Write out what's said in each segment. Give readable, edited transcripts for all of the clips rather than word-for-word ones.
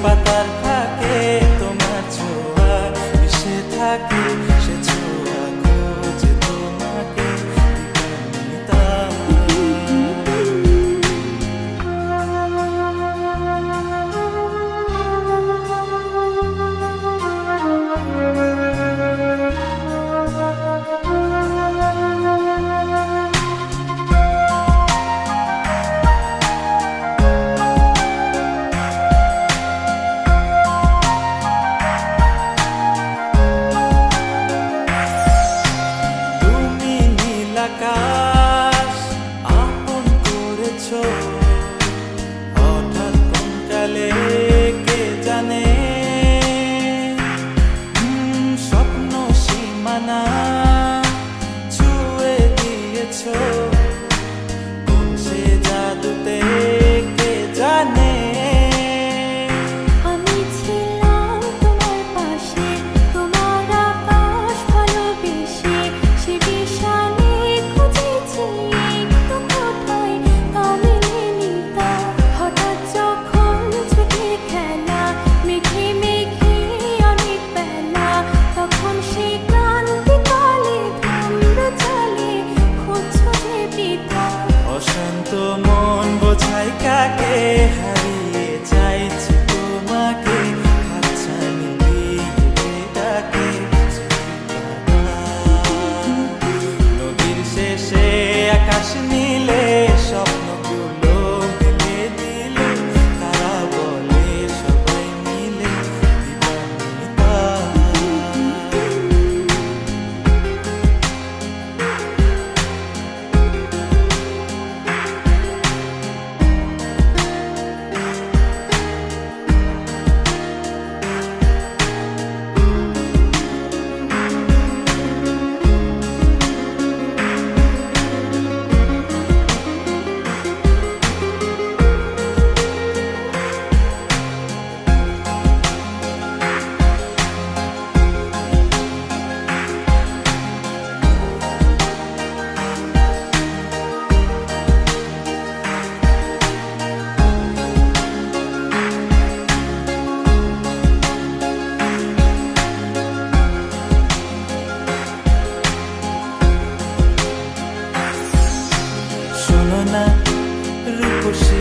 পাতার ফাঁকে তোমার ছোঁয়া মিশে থাকে, সে ছোঁয়া খোঁজে তোমাকে দিবানিতা। আকাশ আপন করেছো হঠাৎ কোন কালে কে জানে, স্বপ্ন সীমানা ছুঁয়ে দিয়েছো কোন সে জাদুতে কে জানে। আমি ছিলাম তোমার পাশে, তোমার আকাশ ভালোবেসে, সে বিশালে খুঁজেছি একটু কোথায় কামিনী তা। হঠাৎ যখন ছুটে খেলা মেঘে মেঘে অনেক বেলা, তখন সে ক্লান্তিকালে থামলো চলে খুঁজছো যে পিতা। অশান্ত মন বোঝাই কাকে হারিয়ে চাইছে তোমাকে, হাতছানি দিয়ে ডাকে নদীর শেষে আকাশ নীলে স্বপ্নগুলো মিলে দিলে, তারা বলে সবাই মিলে দিবানিতা। শোনো না রূপসী,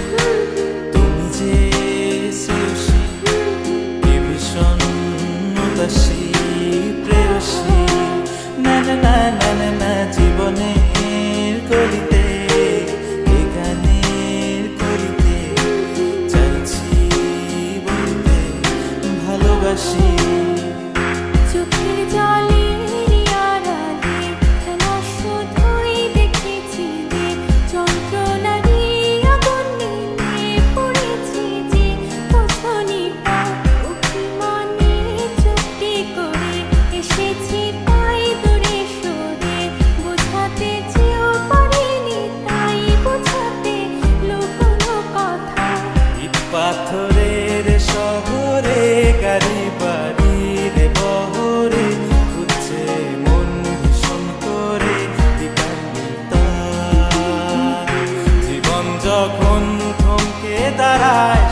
তুমি যে শ্রেয়সী, কে ভীষণ উদাসী প্রেয়সী। না না না না না না, জীবনের গলিতে এ গানের কলিতে চাইছি বলতে ভালোবাসি। চোখের জলের আড়ালে খেলা শুধুই দেখেছি যে, যন্ত্রণারই আগুন নিয়ে পড়েছি যে বোঝনি তা। অভিমানে চুক্তি করে এসেছি তাই দূরে সরে, বোঝাতে চেয়েও পারিনি তাই বোঝাতে লুকোনো কথা। ইট পাথরের শহরে গাড়ি বাড়ির বহরে খুঁজছে মন ভীষণ করে দিবানিতা। জীবন যখন থমকে দাঁড়ায়